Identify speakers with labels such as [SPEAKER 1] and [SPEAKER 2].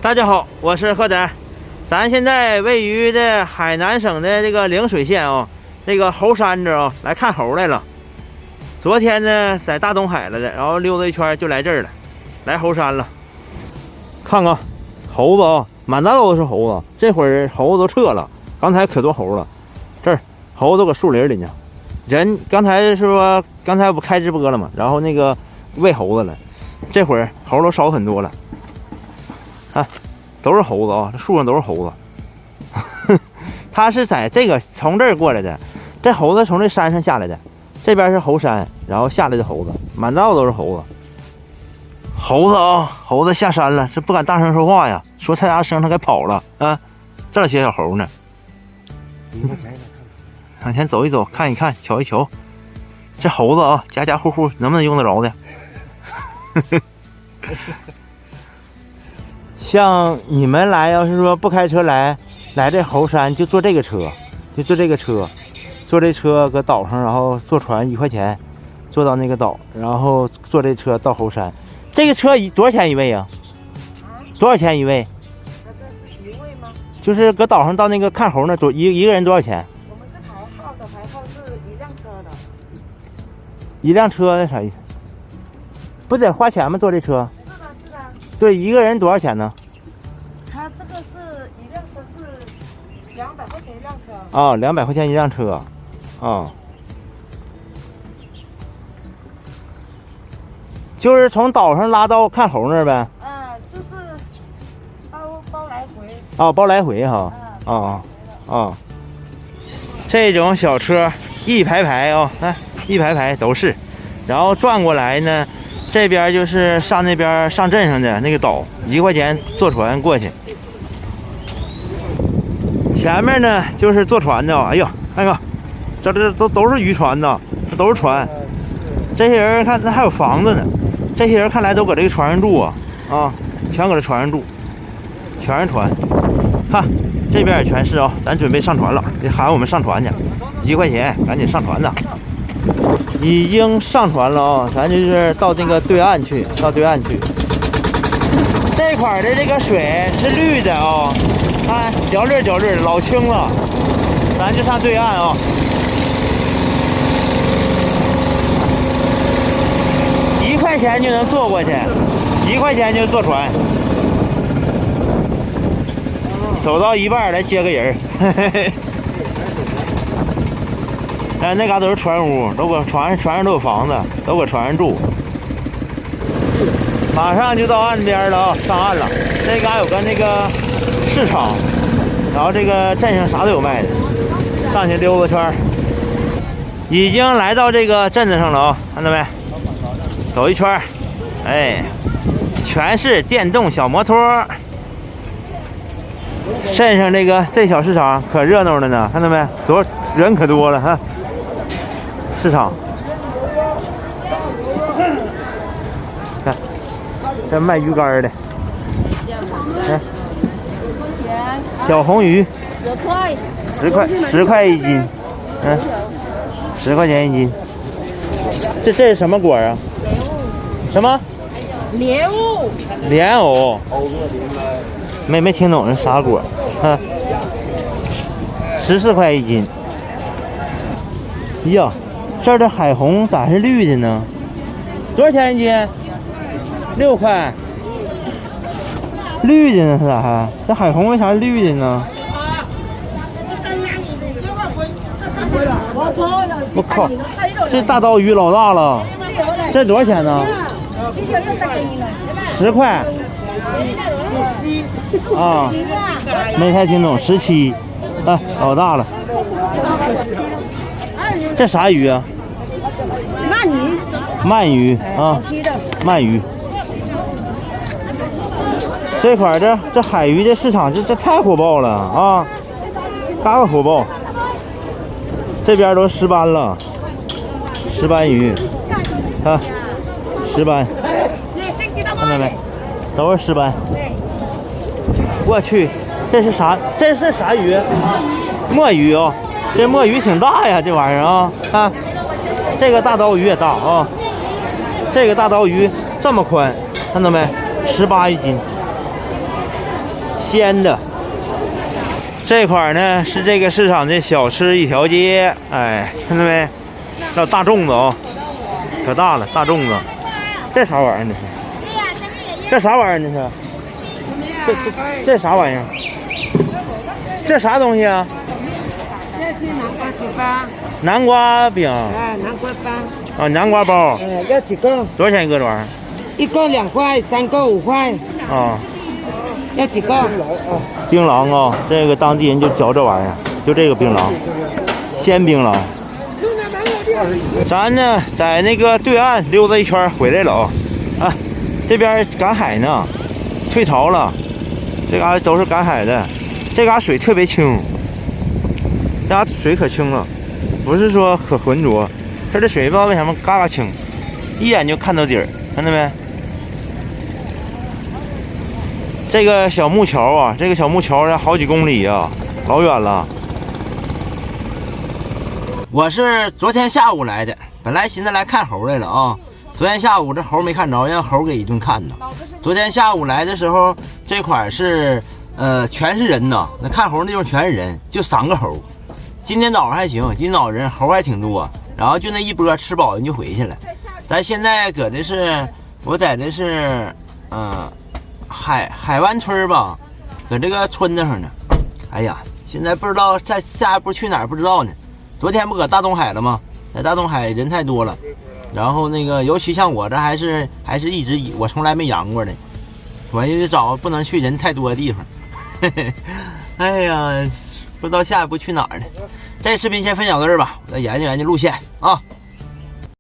[SPEAKER 1] 大家好，我是贺仔，咱现在位于这海南省的这个陵水县啊，这个猴山这啊来看猴来了。昨天呢在大东海了的，然后溜达一圈就来这儿了，来猴山了。看看猴子啊，满大都是猴子，这会儿猴子都撤了，刚才可多猴了。这儿猴子都搁树林里呢，人刚才是说刚才不开直播了吗？然后那个喂猴子了，这会儿猴都少很多了。啊，都是猴子啊！这树上都是猴子。它是在这个从这儿过来的，这猴子从这山上下来的，这边是猴山，然后下来的猴子，满道都是猴子。猴子啊，猴子下山了，这不敢大声说话呀，说太大声它该跑了啊！这些小猴呢，往前走一走，看一看，瞧一瞧，这猴子啊，家家户户能不能用得着的？像你们来，要是说不开车来这猴山，就坐这个车，坐这车搁岛上，然后坐船1块钱，坐到那个岛，然后坐这车到猴山。这个车多少钱一位啊？多少钱一位？
[SPEAKER 2] 这是一位吗？
[SPEAKER 1] 就是搁岛上到那个看猴那一个人多少钱？
[SPEAKER 2] 我们是排号的，排号是一辆车的。
[SPEAKER 1] 一辆车那啥意思？不得花钱吗？坐这车？
[SPEAKER 2] 是的。
[SPEAKER 1] 对，一个人多少钱呢？
[SPEAKER 2] 它这个是一辆车是200块钱一辆车。
[SPEAKER 1] 啊，200块钱一辆车，啊。就是从岛上拉到看猴那儿呗。
[SPEAKER 2] 就是包来回。
[SPEAKER 1] 啊，包来回哈。啊。这种小车一排排啊，看一排排都是，然后转过来呢，这边就是上那边上镇上的那个岛，1块钱坐船过去。前面呢就是坐船的，哎呦，看看，这都是渔船的，这都是船。这些人看那还有房子呢，这些人看来都搁这个船上住啊，全搁这船上住，全是船。看这边也全是啊，咱准备上船了，得喊我们上船去，1块钱，赶紧上船的。已经上船了啊，咱就是到那个对岸去，这块的这个水是绿的啊，看焦绿焦绿，老清了。咱就上对岸啊。1块钱就能坐过去，1块钱就坐船。走到一半来接个人儿。那嘎都是船屋，都搁船上都有房子，都搁船上住。马上就到岸边了啊，上岸了。这嘎有个那个市场，然后这个镇上啥都有卖的，上去溜达圈。已经来到这个镇子上了啊，看到没？走一圈，哎，全是电动小摩托。镇上这小市场可热闹了呢，看到没？多人可多了哈。市场，看，这卖鱼干的，看，小红鱼，10块一斤，10块钱一斤。这是什么果啊？什么？
[SPEAKER 2] 莲雾。
[SPEAKER 1] 莲藕。没听懂是啥果？啊，14块一斤。呀。这儿的海虹咋是绿的呢？多少钱一斤？6块。绿的呢是咋还？这海虹为啥是绿的呢？我靠，这大刀鱼老大了，这多少钱呢？10块。啊，没太听懂，17。啊，老大了。这啥鱼啊？鳗鱼啊，鳗鱼。这块儿这海鱼这市场这太火爆了啊，嘎个火爆。这边都石斑了，石斑鱼，看石斑，看到没？都是石斑。我去，这是啥？这是啥鱼？墨鱼哦。这墨鱼挺大呀，这玩意儿啊，看，这个大刀鱼也大啊，这个大刀鱼这么宽，看到没？18一斤。鲜的。这块儿呢是这个市场的小吃一条街，哎，看到没？还有大粽子哦，可大了，大粽子。这啥玩意儿？这是？这啥玩意儿？这是？这啥玩意儿？这啥东西啊？
[SPEAKER 2] 这是南瓜糍粑。
[SPEAKER 1] 南瓜饼。
[SPEAKER 2] 哎，南瓜包。
[SPEAKER 1] 啊，南瓜包。
[SPEAKER 2] 要几个？
[SPEAKER 1] 多少钱一个这玩意儿？
[SPEAKER 2] 一个2块，3个5块。
[SPEAKER 1] 啊。
[SPEAKER 2] 要几个？
[SPEAKER 1] 槟榔啊，这个当地人就嚼这玩意儿，就这个槟榔，鲜槟榔。咱呢在那个对岸溜达一圈回来了啊，这边赶海呢，退潮了，这嘎都是赶海的，这嘎水特别清，这嘎水可清了，不是说可浑浊，它这水不知道为什么嘎嘎清，一眼就看到底儿，看到没？这个小木桥啊，这个小木桥要好几公里啊，老远了。我是昨天下午来的，本来寻思来看猴来了啊。昨天下午这猴没看着，让猴给一顿看呢。昨天下午来的时候，这块儿是全是人呐，那看猴的地方全是人，就3个猴。今天早上还行，今天早上人猴还挺多，然后就那一波吃饱人就回去了。咱现在搁的是，我在的是海湾村吧，搁这个村子上呢。哎呀，现在不知道再下一步去哪儿不知道呢。昨天不搁大东海了吗？在大东海人太多了，然后那个尤其像我这还是一直我从来没阳过的，我也得找不能去人太多的地方。哎呀，不知道下一步去哪儿呢。这视频先分享到这儿吧，我再研究研究路线啊。